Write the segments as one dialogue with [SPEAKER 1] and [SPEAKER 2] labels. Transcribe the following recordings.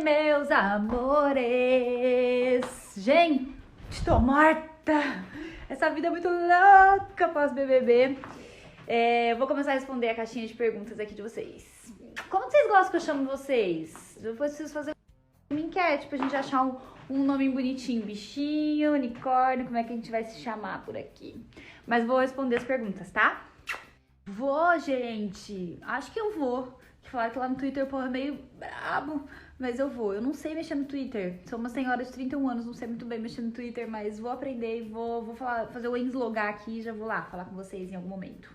[SPEAKER 1] Meus amores, gente, tô morta. Essa vida é muito louca pós-BBB. Vou começar a responder a caixinha de perguntas aqui de vocês. Como vocês gostam que eu chamo vocês? Depois preciso fazer uma enquete pra gente achar um nome bonitinho. Bichinho, unicórnio, como é que a gente vai se chamar por aqui? Mas vou responder as perguntas, tá? Vou, gente. Acho que eu vou. Falaram que lá no Twitter o povo é meio brabo, mas eu vou. Eu não sei mexer no Twitter. Sou uma senhora de 31 anos, não sei muito bem mexer no Twitter, mas vou aprender e vou fazer o enslogar aqui e já vou lá falar com vocês em algum momento.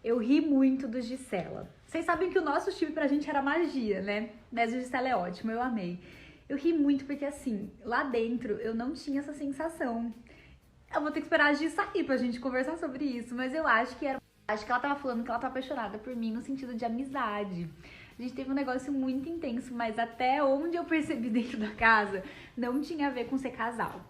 [SPEAKER 1] Eu ri muito do Gisela. Vocês sabem que o nosso time pra gente era magia, né? Mas o Gisela é ótimo, eu amei. Eu ri muito porque, assim, lá dentro eu não tinha essa sensação. Eu vou ter que esperar a Gi sair pra gente conversar sobre isso, mas eu acho que ela tava falando que ela tá apaixonada por mim no sentido de amizade. A gente teve um negócio muito intenso, mas até onde eu percebi dentro da casa, não tinha a ver com ser casal.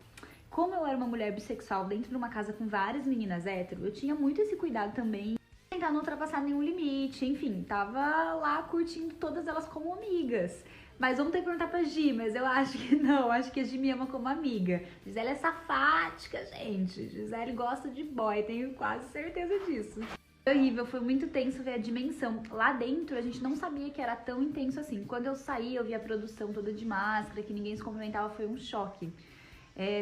[SPEAKER 1] Como eu era uma mulher bissexual dentro de uma casa com várias meninas hétero, eu tinha muito esse cuidado também, tentar não ultrapassar nenhum limite, enfim, tava lá curtindo todas elas como amigas. Mas vamos ter que perguntar pra Gi, mas eu acho que não, acho que a Gi me ama como amiga. Gisele é safática, gente. Gisele gosta de boy, tenho quase certeza disso. Foi horrível, foi muito tenso ver a dimensão. Lá dentro a gente não sabia que era tão intenso assim. Quando eu saí, eu vi a produção toda de máscara, que ninguém se cumprimentava, foi um choque.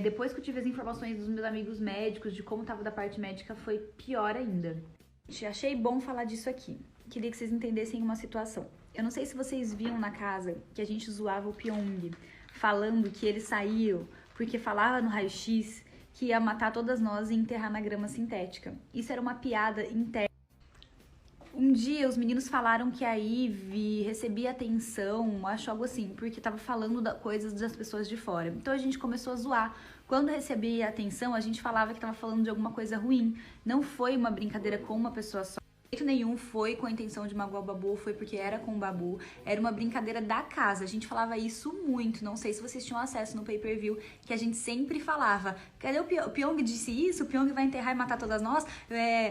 [SPEAKER 1] Depois que eu tive as informações dos meus amigos médicos, de como tava da parte médica, foi pior ainda. Achei bom falar disso aqui. Queria que vocês entendessem uma situação. Eu não sei se vocês viam na casa que a gente zoava o Pyong, falando que ele saiu porque falava no raio-x que ia matar todas nós e enterrar na grama sintética. Isso era uma piada interna. Um dia os meninos falaram que a Ivy recebia atenção, acho algo assim, porque tava falando coisas das pessoas de fora. Então a gente começou a zoar. Quando recebia atenção, a gente falava que tava falando de alguma coisa ruim. Não foi uma brincadeira com uma pessoa só. De jeito nenhum foi com a intenção de magoar o Babu, foi porque era com o Babu. Era uma brincadeira da casa. A gente falava isso muito. Não sei se vocês tinham acesso no pay-per-view, que a gente sempre falava. Cadê o Pyong? O Pyong disse isso? O Pyong vai enterrar e matar todas nós?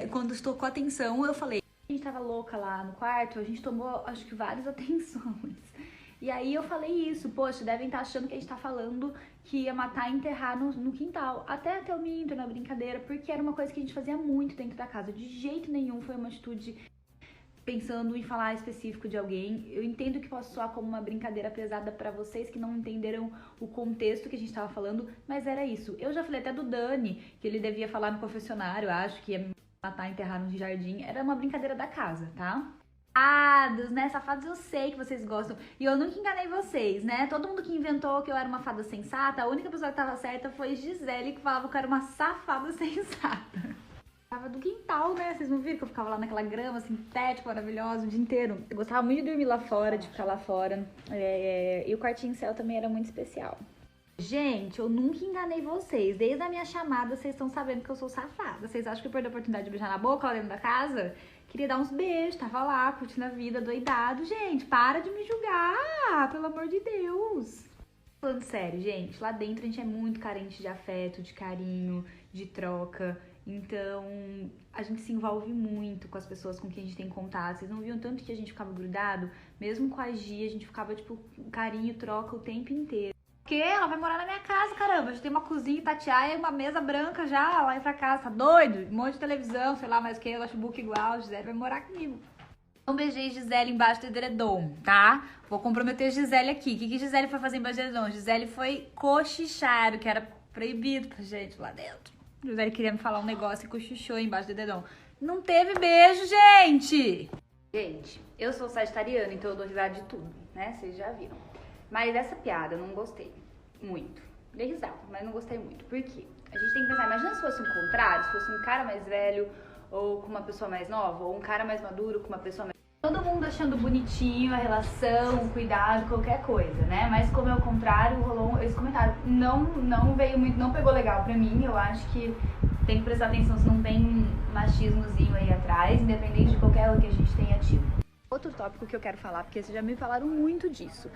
[SPEAKER 1] Quando tocou a atenção, eu falei. A gente tava louca lá no quarto, a gente tomou, acho que várias atenções. E aí eu falei isso, poxa, devem estar achando que a gente tá falando que ia matar e enterrar no quintal. Até eu me entro na brincadeira, porque era uma coisa que a gente fazia muito dentro da casa. De jeito nenhum foi uma atitude pensando em falar específico de alguém. Eu entendo que posso soar como uma brincadeira pesada pra vocês que não entenderam o contexto que a gente tava falando, mas era isso. Eu já falei até do Dani, que ele devia falar no confessionário, acho que ia matar e enterrar no jardim. Era uma brincadeira da casa, tá? Safados, né? Safados eu sei que vocês gostam. E eu nunca enganei vocês, né? Todo mundo que inventou que eu era uma fada sensata, a única pessoa que tava certa foi Gisele, que falava que eu era uma safada sensata. Tava do quintal, né? Vocês não viram que eu ficava lá naquela grama sintética maravilhosa o dia inteiro? Eu gostava muito de dormir lá fora, de ficar lá fora. E o quartinho céu também era muito especial. Gente, eu nunca enganei vocês. Desde a minha chamada, vocês estão sabendo que eu sou safada. Vocês acham que eu perdi a oportunidade de beijar na boca lá dentro da casa? Queria dar uns beijos, tava lá, curtindo a vida, doidado. Gente, para de me julgar, pelo amor de Deus. Falando sério, gente, lá dentro a gente é muito carente de afeto, de carinho, de troca. Então, a gente se envolve muito com as pessoas com quem a gente tem contato. Vocês não viam tanto que a gente ficava grudado? Mesmo com a Gi, a gente ficava, tipo, carinho, troca o tempo inteiro. Porque ela vai morar na minha casa, caramba. Já tem uma cozinha Itatiaia e uma mesa branca já lá pra casa. Tá doido? Um monte de televisão, sei lá mais o que, notebook igual. Gisele vai morar comigo. Não beijei Gisele embaixo do edredom, tá? Vou comprometer Gisele aqui. O que Gisele foi fazer embaixo do edredom? Gisele foi cochichar, o que era proibido pra gente lá dentro. Gisele queria me falar um negócio e cochichou embaixo do edredom. Não teve beijo, gente! Gente, eu sou sagitariana, então eu dou risada de tudo, né? Vocês já viram. Mas essa piada eu não gostei muito. Dei risada, mas não gostei muito. Por quê? A gente tem que pensar, imagina se fosse o contrário, se fosse um cara mais velho ou com uma pessoa mais nova, ou um cara mais maduro com uma pessoa mais... Todo mundo achando bonitinho a relação, o cuidado, qualquer coisa, né? Mas como é o contrário, rolou esse comentário. Não veio muito, não pegou legal pra mim. Eu acho que tem que prestar atenção se não tem machismozinho aí atrás, independente de qualquer outro que a gente tenha tido. Outro tópico que eu quero falar, porque vocês já me falaram muito disso.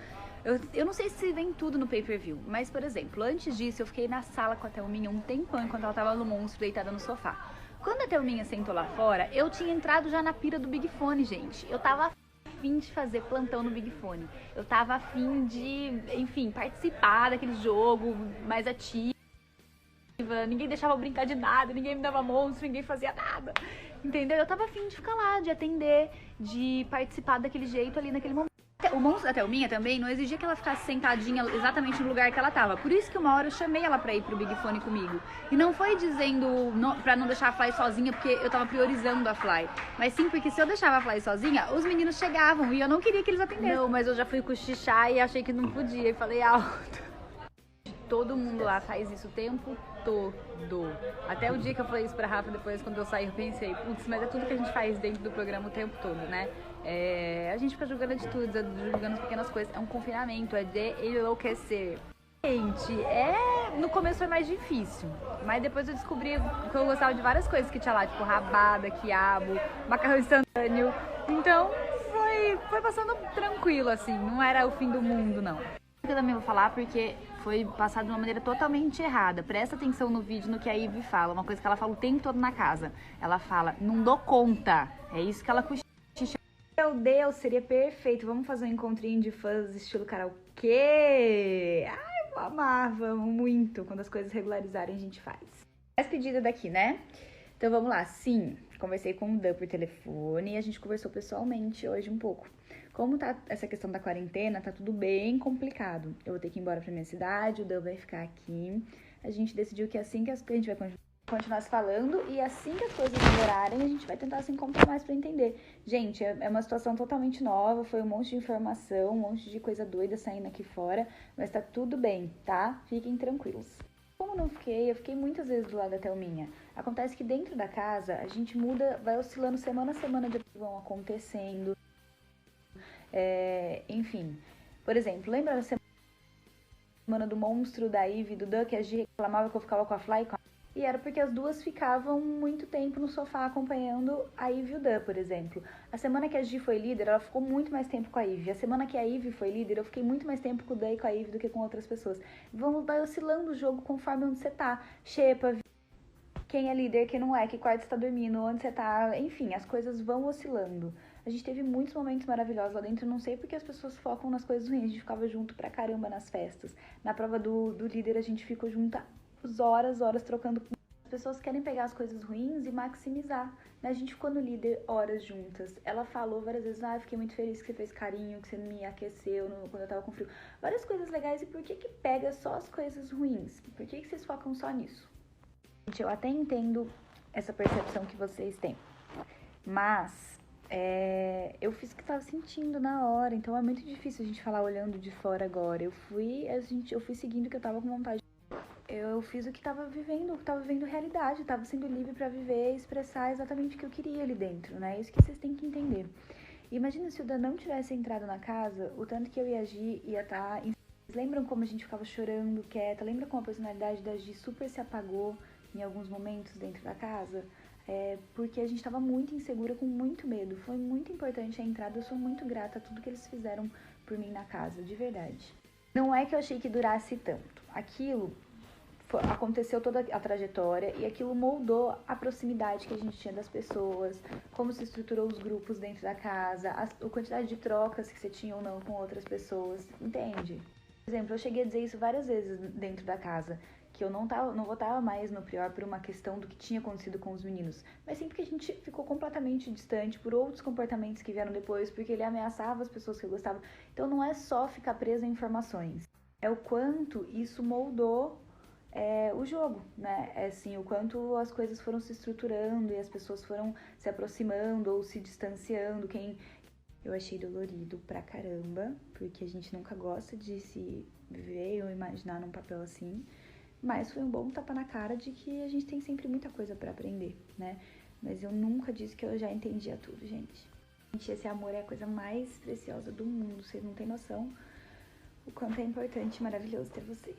[SPEAKER 1] Eu não sei se vem tudo no pay-per-view, mas, por exemplo, antes disso eu fiquei na sala com a Thelminha um tempão enquanto ela tava no monstro deitada no sofá. Quando a Thelminha sentou lá fora, eu tinha entrado já na pira do Big Fone, gente. Eu tava afim de fazer plantão no Big Fone. Eu tava afim de, enfim, participar daquele jogo mais ativo. Ninguém deixava eu brincar de nada, ninguém me dava monstro, ninguém fazia nada. Entendeu? Eu tava afim de ficar lá, de atender, de participar daquele jeito ali naquele momento. O monstro da Thelminha também não exigia que ela ficasse sentadinha exatamente no lugar que ela tava. Por isso que uma hora eu chamei ela pra ir pro Big Fone comigo. E não foi dizendo pra não deixar a Fly sozinha, porque eu tava priorizando a Fly. Mas sim porque se eu deixava a Fly sozinha, os meninos chegavam e eu não queria que eles atendessem. Não, mas eu já fui cochichar e achei que não podia e falei alto. Todo mundo lá faz isso o tempo todo. Até o dia que eu falei isso pra Rafa, depois quando eu saí eu pensei, putz, mas é tudo que a gente faz dentro do programa o tempo todo, né? A gente fica julgando atitudes, julgando as pequenas coisas. É um confinamento, é de enlouquecer. Gente, no começo foi mais difícil, mas depois eu descobri que eu gostava de várias coisas que tinha lá, tipo rabada, quiabo, macarrão instantâneo. Então foi passando tranquilo, assim, não era o fim do mundo, não. Eu também vou falar porque foi passado de uma maneira totalmente errada. Presta atenção no vídeo, no que a Ivy fala. Uma coisa que ela fala o tempo todo na casa. Ela fala, não dou conta. É isso que ela cochicha. Meu Deus, seria perfeito. Vamos fazer um encontrinho de fãs estilo karaokê. Ai, eu amava muito. Quando as coisas regularizarem, a gente faz. Mais pedido daqui, né? Então vamos lá. Sim, conversei com o Dan por telefone e a gente conversou pessoalmente hoje um pouco. Como tá essa questão da quarentena, tá tudo bem complicado. Eu vou ter que ir embora pra minha cidade, o Dan vai ficar aqui. A gente decidiu que assim que a gente vai continuar se falando e assim que as coisas melhorarem, a gente vai tentar se encontrar mais pra entender. Gente, é uma situação totalmente nova, foi um monte de informação, um monte de coisa doida saindo aqui fora, mas tá tudo bem, tá? Fiquem tranquilos. Como não fiquei, eu fiquei muitas vezes do lado da Thelminha. Acontece que dentro da casa, a gente muda, vai oscilando semana a semana de coisas que vão acontecendo. Enfim, por exemplo, lembra da semana do monstro, da Ivy e do Dan, que a Gi reclamava que eu ficava com a Fly? E era porque as duas ficavam muito tempo no sofá acompanhando a Ivy e o Dan, por exemplo. A semana que a Gi foi líder, ela ficou muito mais tempo com a Ivy. A semana que a Ivy foi líder, eu fiquei muito mais tempo com o Dan e com a Ivy do que com outras pessoas. Vai oscilando o jogo conforme onde você tá. Xepa, quem é líder, quem não é, que quarto você tá dormindo, onde você tá, enfim, as coisas vão oscilando. A gente teve muitos momentos maravilhosos lá dentro, não sei porque as pessoas focam nas coisas ruins, a gente ficava junto pra caramba nas festas. Na prova do líder a gente ficou junto horas trocando. As pessoas querem pegar as coisas ruins e maximizar, né? A gente ficou no líder horas juntas. Ela falou várias vezes, fiquei muito feliz que você fez carinho, que você me aqueceu quando eu tava com frio. Várias coisas legais, e por que pega só as coisas ruins? Por que vocês focam só nisso? Gente, eu até entendo essa percepção que vocês têm, mas eu fiz o que tava sentindo na hora, então é muito difícil a gente falar olhando de fora agora. Eu fui seguindo o que eu tava com vontade. Eu fiz o que tava vivendo realidade, tava sendo livre pra viver e expressar exatamente o que eu queria ali dentro, né? Isso que vocês têm que entender. Imagina se o Dan não tivesse entrado na casa, o tanto que eu e a Gi ia estar... Lembram como a gente ficava chorando, quieta? Lembra como a personalidade da Gi super se apagou em alguns momentos dentro da casa? Porque a gente estava muito insegura, com muito medo. Foi muito importante a entrada, eu sou muito grata a tudo que eles fizeram por mim na casa, de verdade. Não é que eu achei que durasse tanto. Aquilo aconteceu toda a trajetória e aquilo moldou a proximidade que a gente tinha das pessoas, como se estruturou os grupos dentro da casa, a quantidade de trocas que você tinha ou não com outras pessoas, entende? Por exemplo, eu cheguei a dizer isso várias vezes dentro da casa, que eu não votava mais no Prior por uma questão do que tinha acontecido com os meninos, mas sim porque a gente ficou completamente distante por outros comportamentos que vieram depois, porque ele ameaçava as pessoas que eu gostava. Então não é só ficar preso em informações, é o quanto isso moldou o jogo, né? Assim, o quanto as coisas foram se estruturando e as pessoas foram se aproximando ou se distanciando. Eu achei dolorido pra caramba, porque a gente nunca gosta de se ver ou imaginar num papel assim, mas foi um bom tapa na cara de que a gente tem sempre muita coisa pra aprender, né? Mas eu nunca disse que eu já entendia tudo, gente. Gente, esse amor é a coisa mais preciosa do mundo, vocês não têm noção o quanto é importante e maravilhoso ter vocês.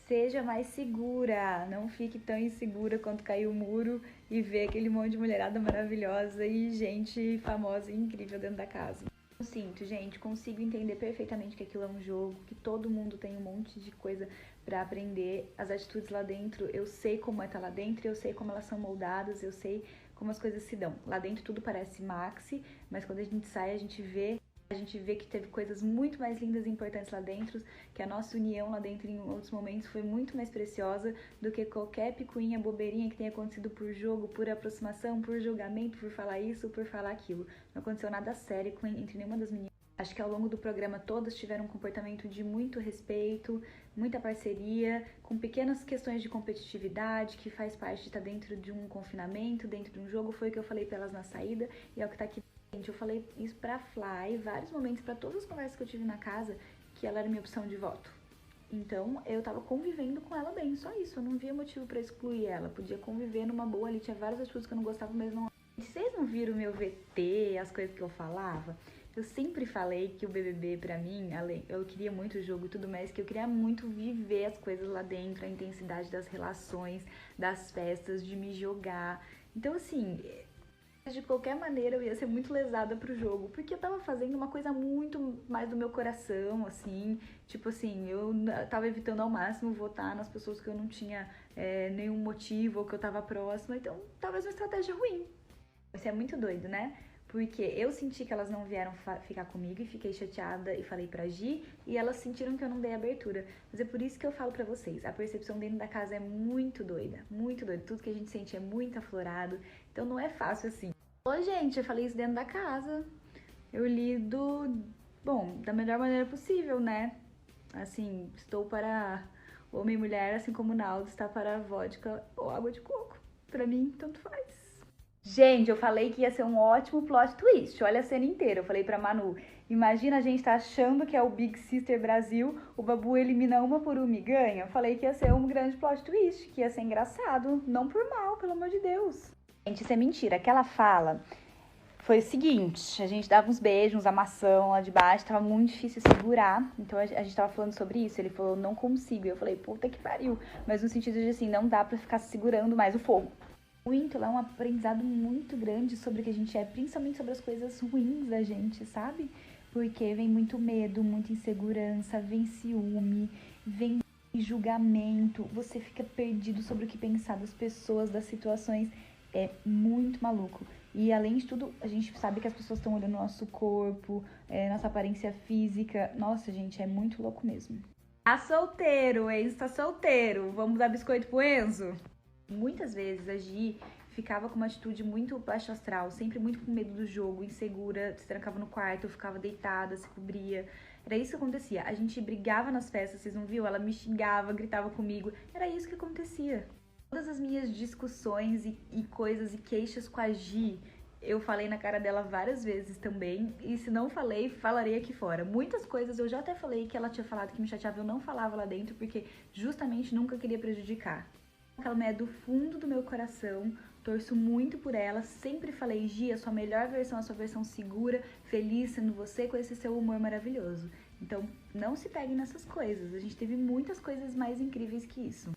[SPEAKER 1] Seja mais segura, não fique tão insegura quanto cair o muro e ver aquele monte de mulherada maravilhosa e gente famosa e incrível dentro da casa. Eu sinto, gente, consigo entender perfeitamente que aquilo é um jogo, que todo mundo tem um monte de coisa pra aprender. As atitudes lá dentro, eu sei como é estar lá dentro, eu sei como elas são moldadas, eu sei como as coisas se dão. Lá dentro tudo parece maxi, mas quando a gente sai, a gente vê que teve coisas muito mais lindas e importantes lá dentro, que a nossa união lá dentro em outros momentos foi muito mais preciosa do que qualquer picuinha, bobeirinha que tenha acontecido por jogo, por aproximação, por julgamento, por falar isso, por falar aquilo. Não aconteceu nada sério entre nenhuma das meninas. Acho que ao longo do programa todas tiveram um comportamento de muito respeito, muita parceria, com pequenas questões de competitividade, que faz parte de estar dentro de um confinamento, dentro de um jogo. Foi o que eu falei pra elas na saída e é o que tá aqui. Gente, eu falei isso pra Fly, vários momentos, pra todas as conversas que eu tive na casa, que ela era minha opção de voto. Então, eu tava convivendo com ela bem, só isso. Eu não via motivo pra excluir ela. Podia conviver numa boa ali, tinha várias atitudes que eu não gostava, mas não... Vocês não viram o meu VT, as coisas que eu falava? Eu sempre falei que o BBB, pra mim, eu queria muito o jogo e tudo mais, que eu queria muito viver as coisas lá dentro, a intensidade das relações, das festas, de me jogar. Então, assim, de qualquer maneira eu ia ser muito lesada pro jogo, porque eu tava fazendo uma coisa muito mais do meu coração, assim, tipo assim, eu tava evitando ao máximo votar nas pessoas que eu não tinha nenhum motivo ou que eu tava próxima, então talvez uma estratégia ruim. Isso é muito doido, né? Porque eu senti que elas não vieram ficar comigo e fiquei chateada e falei pra Gi, e elas sentiram que eu não dei abertura. Mas é por isso que eu falo pra vocês, a percepção dentro da casa é muito doida, muito doida. Tudo que a gente sente é muito aflorado, então não é fácil assim. Ô, gente, eu falei isso dentro da casa. Eu lido, bom, da melhor maneira possível, né? Assim, estou para homem e mulher, assim como o Naldo está para vodka ou água de coco. Pra mim, tanto faz. Gente, eu falei que ia ser um ótimo plot twist. Olha a cena inteira. Eu falei pra Manu, imagina a gente tá achando que é o Big Sister Brasil, o Babu elimina uma por uma e ganha. Eu falei que ia ser um grande plot twist, que ia ser engraçado. Não por mal, pelo amor de Deus. Gente, isso é mentira. Aquela fala foi o seguinte, a gente dava uns beijos, uns amassão lá de baixo, tava muito difícil segurar. Então a gente tava falando sobre isso. Ele falou, não consigo. E eu falei, puta que pariu. Mas no sentido de assim, não dá pra ficar segurando mais o fogo. Muito, ela é um aprendizado muito grande sobre o que a gente é, principalmente sobre as coisas ruins da gente, sabe? Porque vem muito medo, muita insegurança, vem ciúme, vem julgamento, você fica perdido sobre o que pensar das pessoas, das situações, é muito maluco. E além de tudo, a gente sabe que as pessoas estão olhando nosso corpo, nossa aparência física, nossa gente, é muito louco mesmo. Tá solteiro, o Enzo tá solteiro, vamos dar biscoito pro Enzo? Muitas vezes a Gi ficava com uma atitude muito baixo astral, sempre muito com medo do jogo, insegura, se trancava no quarto, ficava deitada, se cobria. Era isso que acontecia. A gente brigava nas festas, vocês não viram? Ela me xingava, gritava comigo. Era isso que acontecia. Todas as minhas discussões e coisas e queixas com a Gi, eu falei na cara dela várias vezes também. E se não falei, falarei aqui fora. Muitas coisas eu já até falei que ela tinha falado que me chateava, eu não falava lá dentro, porque justamente nunca queria prejudicar. Aquela mulher do fundo do meu coração, torço muito por ela, sempre falei, Gi, a sua melhor versão, a sua versão segura, feliz sendo você, com esse seu humor maravilhoso. Então, não se peguem nessas coisas, a gente teve muitas coisas mais incríveis que isso.